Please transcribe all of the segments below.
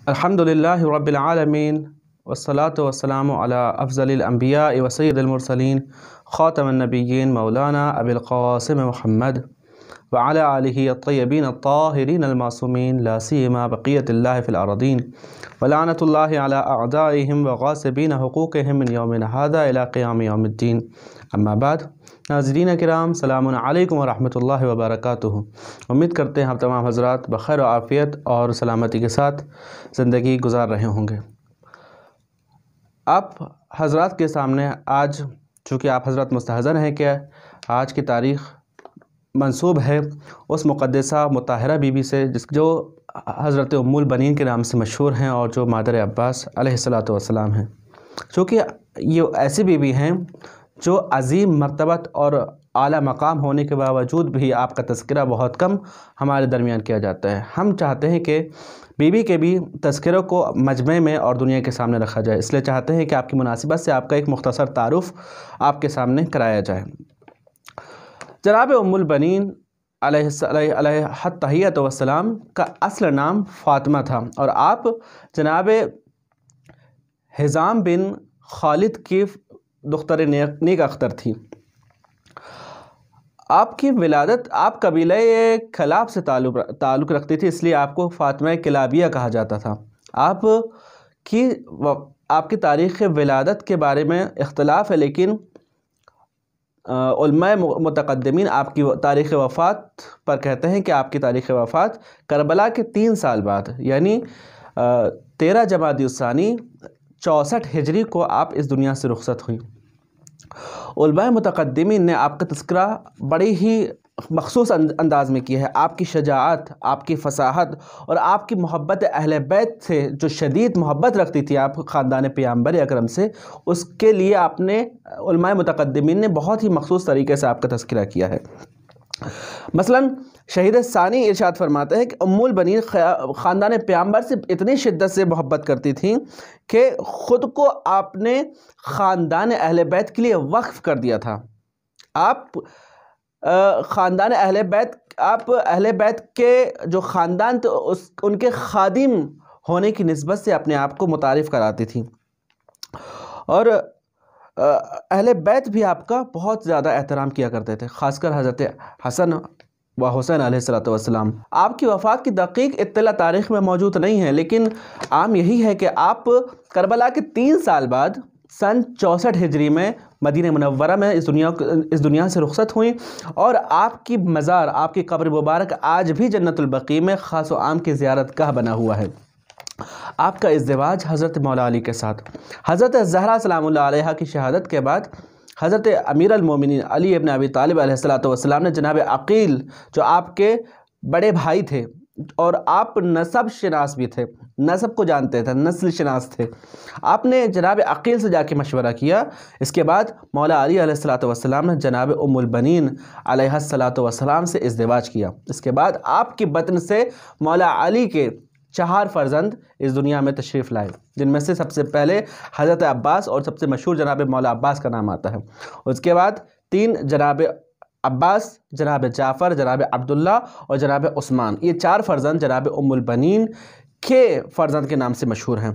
الحمدللہ رب العالمین والصلاة والسلام علی افضل الانبیاء و سید المرسلین خاتم النبیین مولانا ابی القاسم محمد وعلی آلہ الطیبین الطاہرین المعصومین لا سیما بقیت اللہ فی الارضین ولعنت اللہ علی اعدائهم وغاصبین حقوقهم من یومنا ھذا الی قیام یوم الدین. اما بعد، ناظرین کرام، سلام علیکم ورحمۃ اللہ وبرکاتہ. امید کرتے ہیں آپ تمام حضرات بخیر و عافیت اور سلامتی کے ساتھ زندگی گزار رہے ہوں گے. آپ حضرات کے سامنے آج، چونکہ آپ حضرات مستحضر ہیں کہ آج کی تاریخ منسوب ہے اس مقدسہ مطہرہ بی بی سے جو حضرت ام البنین کے نام سے مشہور ہیں اور جو مادر عباس علیہ السلام ہیں. چونکہ یہ ایسی بی بی ہیں جو عظیم مرتبت اور اعلیٰ مقام ہونے کے باوجود بھی آپ کا تذکرہ بہت کم ہمارے درمیان کیا جاتا ہے. ہم چاہتے ہیں کہ بی بی کے بھی تذکروں کو مجمع میں اور دنیا کے سامنے رکھا جائے، اس لیے چاہتے ہیں کہ آپ کی مناسبت سے آپ کا ایک مختصر تعارف آپ کے سامنے کرایا جائے. جناب ام البنین علیہ التحیۃ والسلام کا اصل نام فاطمہ تھا اور آپ جناب حزام بن خالد کی دختر نیک اختر تھی. آپ کی ولادت آپ قبیلہ کلاب سے تعلق رکھتی تھی، اس لیے آپ کو فاطمہ کلابیہ کہا جاتا تھا. آپ کی تاریخ ولادت کے بارے میں اختلاف ہے، لیکن علماء متقدمین آپ کی تاریخ وفات پر کہتے ہیں کہ آپ کی تاریخ وفات کربلا کے 3 سال بعد، یعنی 13 جمادی الثانی 64 ہجری کو آپ اس دنیا سے رخصت ہوئی. علماء متقدمین نے آپ کا تذکرہ بڑی ہی مخصوص انداز میں کیا ہے. آپ کی شجاعت، آپ کی فصاحت اور آپ کی محبت اہل بیت سے جو شدید محبت رکھتی تھی آپ خاندان پیغمبر اکرم سے، اس کے لیے آپ نے علماء متقدمین نے بہت ہی مخصوص طریقے سے آپ کا تذکرہ کیا ہے. مثلا شہید ثانی ارشاد فرماتے ہیں کہ ام البنین خاندان پیغمبر سے اتنی شدت سے محبت کرتی تھیں کہ خود کو آپ نے خاندان اہل بیت کے لیے وقف کر دیا تھا. آپ خاندان اہل بیت کے جو خاندان تھے ان کے خادم ہونے کی نسبت سے اپنے آپ کو متعارف کراتی تھیں، اور اہل بیت بھی آپ کا بہت زیادہ احترام کیا کرتے تھے، خاص کر حضرت حسن و حسین علیہ السلام. آپ کی وفات کی دقیق اطلاع تاریخ میں موجود نہیں ہے، لیکن عام یہی ہے کہ آپ کربلا کے 3 سال بعد سن 64 ہجری میں مدینہ منورہ میں اس دنیا سے رخصت ہوئیں، اور آپ کی مزار، آپ کی قبر مبارک آج بھی جنت البقیع میں خاص و عام کی زیارت گاہ بنا ہوا ہے. آپ کا ازدواج حضرت مولا علی کے ساتھ، حضرت زہرا سلام اللہ علیہا کی شہادت کے بعد حضرت امیر المومنین علی ابن ابی طالب علیہ السلام نے جناب عقیل جو آپ کے بڑے بھائی تھے اور آپ نسب شناس بھی تھے، نسب کو جانتے تھے، نسل شناس تھے، آپ نے جناب عقیل سے جا کے مشورہ کیا. اس کے بعد مولا علی علیہ السلام نے جناب ام البنین علیہ السلام سے ازدواج کیا. اس کے بعد آپ کی بطن سے مولا علی کے 4 فرزند اس دنیا میں تشریف لائے، جن میں سے سب سے پہلے حضرت عباس اور سب سے مشہور جناب مولا عباس کا نام آتا ہے. اس کے بعد 3 جناب عباس، جناب جعفر، جناب عبداللہ اور جناب عثمان. یہ 4 فرزند جناب ام البنین کے فرزند کے نام سے مشہور ہیں.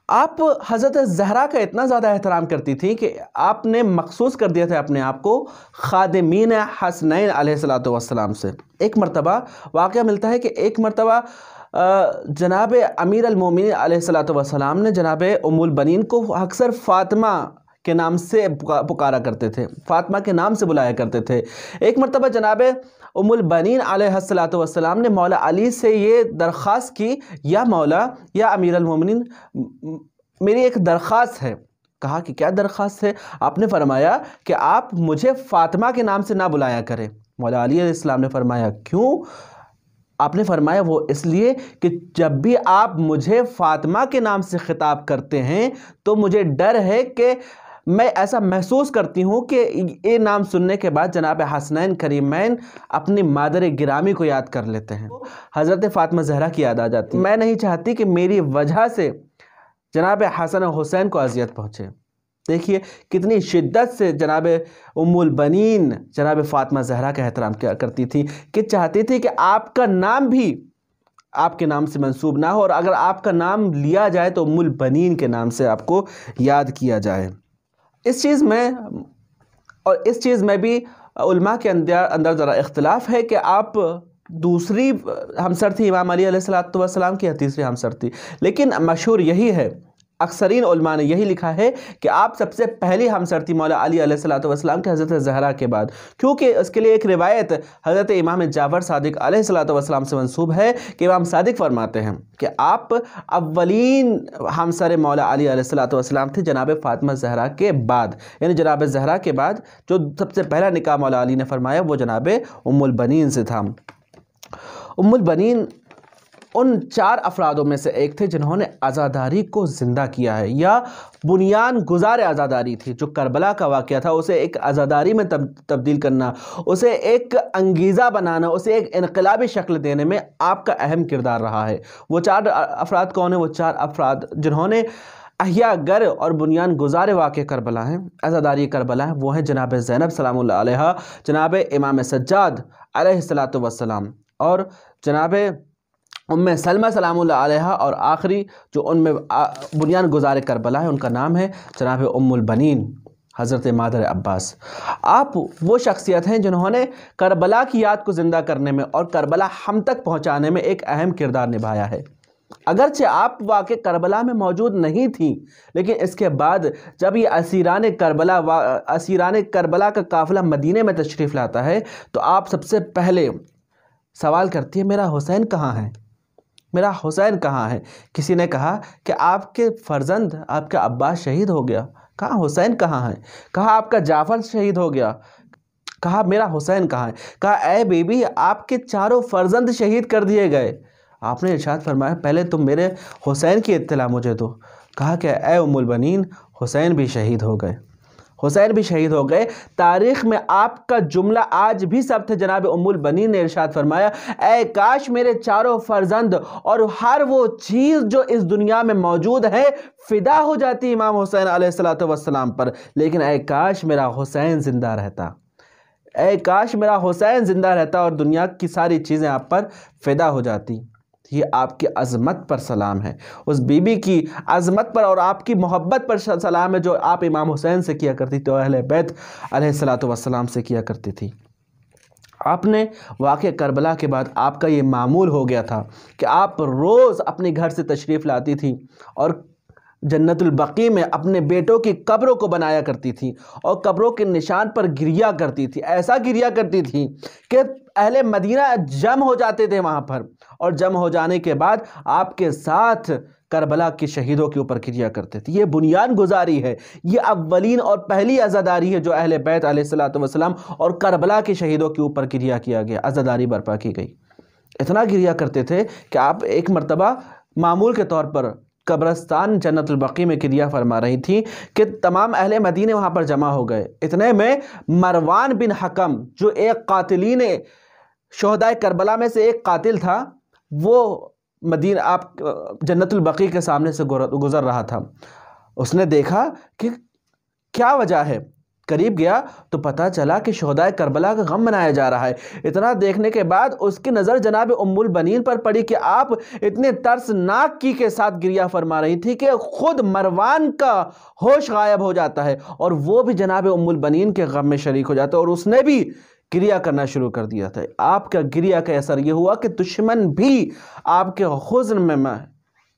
آپ حضرت زہرا کا اتنا زیادہ احترام کرتی تھیں کہ آپ نے مخصوص کر دیا تھا اپنے آپ کو خادمین حسنین علیہ السلام سے. ایک مرتبہ واقعہ ملتا ہے کہ ایک مرتبہ جناب امیر المومنین علیہ السلام نے جناب ام البنین کو اکثر فاطمہ کے نام سے پکارا کرتے تھے، فاطمہ کے نام سے بلایا کرتے تھے. ایک مرتبہ جناب ام البنین علیہ السلام نے مولا علی سے یہ درخواست کی، یا مولا، یا امیر المومنین، میری ایک درخواست ہے. کہا کہ کیا درخواست ہے؟ آپ نے فرمایا کہ آپ مجھے فاطمہ کے نام سے نہ بلایا کریں. مولا علی علیہ السلام نے فرمایا کیوں؟ آپ نے فرمایا وہ اس لیے کہ جب بھی آپ مجھے فاطمہ کے نام سے خطاب کرتے ہیں تو مجھے ڈر ہے کہ میں ایسا محسوس کرتی ہوں کہ یہ نام سننے کے بعد جناب حسنین کریمین اپنی مادر گرامی کو یاد کر لیتے ہیں، حضرت فاطمہ زہرا کی یاد آ جاتی. میں نہیں چاہتی کہ میری وجہ سے جناب حسن و حسین کو اذیت پہنچے. دیکھیے کتنی شدت سے جناب ام البنین جناب فاطمہ زہرا کا احترام کیا کرتی تھی، کہ چاہتی تھی کہ آپ کا نام بھی آپ کے نام سے منسوب نہ ہو، اور اگر آپ کا نام لیا جائے تو ام البنین کے نام سے آپ کو یاد کیا جائے۔ اس چیز میں بھی علماء کے اندر ذرا اختلاف ہے کہ آپ دوسری ہمسر تھی امام علی علیہ السلام کی یا تیسری ہمسر تھی، لیکن مشہور یہی ہے، اکثرین علماء نے یہی لکھا ہے کہ آپ سب سے پہلی ہمسر تھی مولا علی علیہ السلام کے حضرت زہرا کے بعد، کیونکہ اس کے لیے ایک روایت حضرت امام جعفر صادق علیہ السلام سے منسوب ہے کہ امام صادق فرماتے ہیں کہ آپ اولین ہمسر مولا علی علیہ السلام تھے جناب فاطمہ زہرا کے بعد، یعنی جناب زہرا کے بعد جو سب سے پہلا نکاح مولا علی نے فرمایا وہ جناب ام البنین سے تھا۔ ام البنین ان 4 افرادوں میں سے ایک تھے جنہوں نے عزاداری کو زندہ کیا ہے، یا بنیان گزار عزاداری تھی۔ جو کربلا کا واقعہ تھا اسے ایک عزاداری میں تبدیل کرنا، اسے ایک انگیزہ بنانا، اسے ایک انقلابی شکل دینے میں آپ کا اہم کردار رہا ہے۔ وہ 4 افراد کون ہیں؟ وہ 4 افراد جنہوں نے احیاء گر اور بنیان گزار واقع کربلا ہیں، عزاداری کربلا ہیں، وہ ہیں جناب زینب سلام اللہ علیہ، جناب امام سجاد علیہ السلام، اور جناب ام سلمہ سلام اللہ علیہ، اور آخری جو ان میں بنیان گزار کربلا ہے ان کا نام ہے جناب ام البنین حضرت مادر عباس۔ آپ وہ شخصیت ہیں جنہوں نے کربلا کی یاد کو زندہ کرنے میں اور کربلا ہم تک پہنچانے میں ایک اہم کردار نبھایا ہے۔ اگرچہ آپ واقع کربلا میں موجود نہیں تھیں، لیکن اس کے بعد جب یہ اسیران کربلا کا قافلہ مدینے میں تشریف لاتا ہے تو آپ سب سے پہلے سوال کرتی ہے میرا حسین کہاں ہے؟ میرا حسین کہاں ہے؟ کسی نے کہا کہ آپ کے فرزند آپ کا عباس شہید ہو گیا، کہا حسین کہاں ہے؟ کہا آپ کا جعفر شہید ہو گیا، کہا میرا حسین کہاں ہے؟ کہا اے بی بی آپ کے 4 فرزند شہید کر دیے گئے۔ آپ نے ارشاد فرمایا پہلے تم میرے حسین کی اطلاع مجھے دو۔ کہا کہ اے ام البنین حسین بھی شہید ہو گئے، حسین بھی شہید ہو گئے۔ تاریخ میں آپ کا جملہ آج بھی ثبت ہے، جناب ام البنین نے ارشاد فرمایا اے کاش میرے 4 فرزند اور ہر وہ چیز جو اس دنیا میں موجود ہے فدا ہو جاتی امام حسین علیہ السلام پر، لیکن اے کاش میرا حسین زندہ رہتا، اے کاش میرا حسین زندہ رہتا اور دنیا کی ساری چیزیں آپ پر فدا ہو جاتی۔ یہ آپ کی عظمت پر سلام ہے، اس بی بی کی عظمت پر اور آپ کی محبت پر سلام ہے جو آپ امام حسین سے کیا کرتی تھی اور اہل بیت علیہ السلام سے کیا کرتی تھی۔ آپ نے واقع کربلا کے بعد آپ کا یہ معمول ہو گیا تھا کہ آپ روز اپنے گھر سے تشریف لاتی تھی اور جنت البقیع میں اپنے بیٹوں کی قبروں کو بنایا کرتی تھی اور قبروں کے نشان پر گریا کرتی تھی، ایسا گریا کرتی تھی کہ اہل مدینہ جمع ہو جاتے تھے وہاں پر، اور جمع ہو جانے کے بعد آپ کے ساتھ کربلا کے شہیدوں کے اوپر گریا کرتے تھے۔ یہ بنیان گزاری ہے، یہ اولین اور پہلی عزاداری ہے جو اہل بیت علیہ السلام اور کربلا کے شہیدوں کے اوپر گریا کیا گیا، عزاداری برپا کی گئی۔ اتنا گریا کرتے تھے کہ آپ ایک مرتبہ معمول کے طور پر قبرستان جنت البقیع میں گریا فرما رہی تھی کہ تمام اہل مدینے وہاں پر جمع ہو گئے۔ اتنے میں مروان بن حکم جو ایک قاتلین شہدائے کربلا میں سے ایک قاتل تھا، وہ مدینہ آپ جنت البقیع کے سامنے سے گزر رہا تھا۔ اس نے دیکھا کہ کیا وجہ ہے، قریب گیا تو پتہ چلا کہ شہدائے کربلا کا غم منایا جا رہا ہے۔ اتنا دیکھنے کے بعد اس کی نظر جناب ام البنین پر پڑی کہ آپ اتنے ترسناک کی کے ساتھ گریا فرما رہی تھی کہ خود مروان کا ہوش غائب ہو جاتا ہے اور وہ بھی جناب ام البنین کے غم میں شریک ہو جاتا ہے، اور اس نے بھی گریا کرنا شروع کر دیا تھا۔ آپ کا گریا کا اثر یہ ہوا کہ دشمن بھی آپ کے حزن میں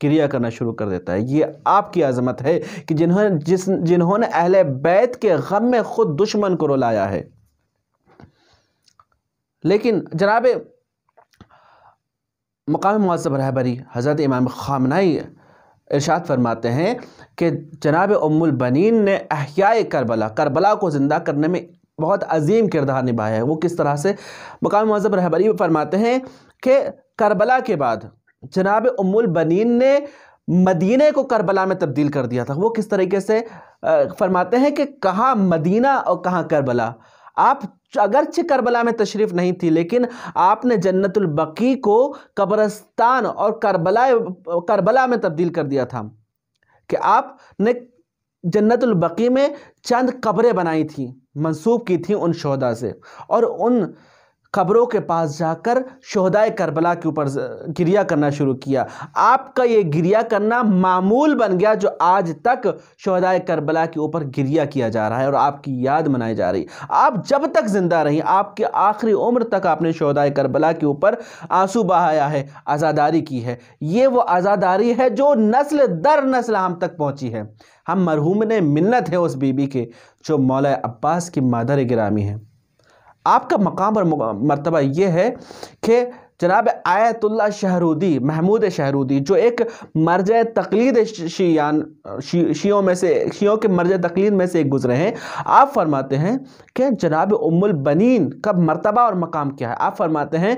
گریا کرنا شروع کر دیتا ہے۔ یہ آپ کی عظمت ہے کہ جنہوں نے اہل بیت کے غم میں خود دشمن کو رلایا ہے۔ لیکن جناب مقام معظم رہبری حضرت امام خامنہئی ارشاد فرماتے ہیں کہ جناب ام البنین نے احیاء کربلا کو زندہ کرنے میں بہت عظیم کردار نبھایا ہے۔ وہ کس طرح سے؟ مقام معظم رہبری فرماتے ہیں کہ کربلا کے بعد جناب ام البنین نے مدینہ کو کربلا میں تبدیل کر دیا تھا۔ وہ کس طریقے سے؟ فرماتے ہیں کہ کہاں مدینہ اور کہاں کربلا۔ آپ اگرچہ کربلا میں تشریف نہیں تھی، لیکن آپ نے جنت البقیع کو قبرستان اور کربلا میں تبدیل کر دیا تھا کہ آپ نے جنت البقیع میں چند قبریں بنائی تھیں، منسوب کی تھیں ان شہداء سے، اور ان قبروں کے پاس جا کر شہدائے کربلا کے اوپر گریہ کرنا شروع کیا۔ آپ کا یہ گریہ کرنا معمول بن گیا، جو آج تک شہدائے کربلا کے اوپر گریہ کیا جا رہا ہے اور آپ کی یاد منائی جا رہی۔ آپ جب تک زندہ رہی، آپ کے آخری عمر تک آپ نے شہدائے کربلا کے اوپر آنسو بہایا ہے، عزاداری کی ہے۔ یہ وہ عزاداری ہے جو نسل در نسل ہم تک پہنچی ہے۔ ہم مرحوم نے منت ہے اس بی بی کے جو مولا عباس کی مادر گرامی ہے۔ آپ کا مقام اور مرتبہ یہ ہے کہ جناب آیت اللہ شہرودی، محمود شہرودی، جو ایک مرجع تقلید شیعوں کے مرجع تقلید میں سے ایک گزرے ہیں، آپ فرماتے ہیں کہ جناب ام البنین کا مرتبہ اور مقام کیا ہے۔ آپ فرماتے ہیں،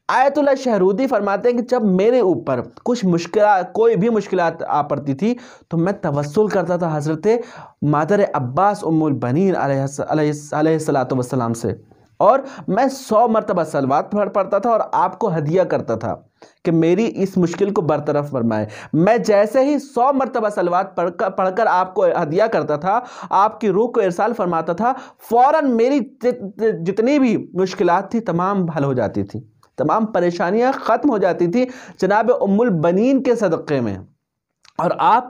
آیت اللہ شہرودی فرماتے ہیں کہ جب میرے اوپر کچھ مشکلات، کوئی بھی مشکلات آ پڑتی تھی تو میں توسل کرتا تھا حضرت مادر عباس ام البنین علیہ السلام سے، اور میں 100 مرتبہ صلوات پڑھتا تھا اور آپ کو ہدیہ کرتا تھا کہ میری اس مشکل کو برطرف فرمائے۔ میں جیسے ہی 100 مرتبہ صلوات پڑھ کر آپ کو ہدیہ کرتا تھا، آپ کی روح کو ارسال فرماتا تھا، فوراً میری جتنی بھی مشکلات تھی تمام حل ہو جاتی تھی، تمام پریشانیاں ختم ہو جاتی تھی جناب ام البنین کے صدقے میں۔ اور آپ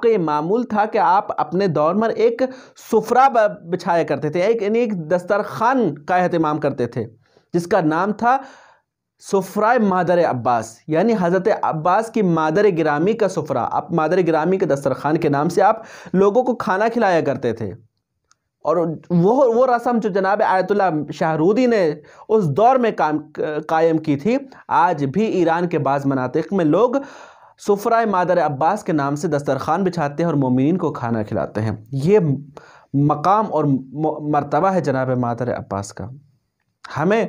کا یہ معمول تھا کہ آپ اپنے دور میں ایک سفرہ بچھایا کرتے تھے، ایک دسترخوان کا اہتمام کرتے تھے جس کا نام تھا سفرہ مادر عباس، یعنی حضرت عباس کی مادر گرامی کا سفرہ۔ آپ مادر گرامی کے دسترخوان کے نام سے آپ لوگوں کو کھانا کھلایا کرتے تھے، اور وہ رسم جو جناب آیت اللہ شہرودی نے اس دور میں قائم کی تھی، آج بھی ایران کے بعض مناطق میں لوگ سفرہ مادر عباس کے نام سے دسترخوان بچھاتے ہیں اور مومنین کو کھانا کھلاتے ہیں۔ یہ مقام اور مرتبہ ہے جناب مادر عباس کا۔ ہمیں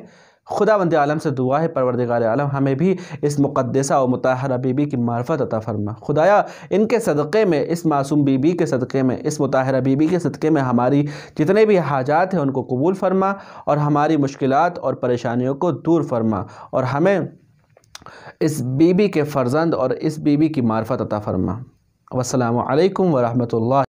خداوند عالم سے دعا ہے، پروردگار عالم ہمیں بھی اس مقدسہ و مطہرہ بی بی کی معرفت عطا فرما۔ خدایا ان کے صدقے میں، اس معصوم بی بی کے صدقے میں، اس مطہرہ بی بی کے صدقے میں ہماری جتنے بھی حاجات ہیں ان کو قبول فرما، اور ہماری مشکلات اور پریشانیوں کو دور فرما، اور ہمیں اس بی بی کے فرزند اور اس بی بی کی معرفت عطا فرما۔ والسلام علیکم ورحمۃ اللہ۔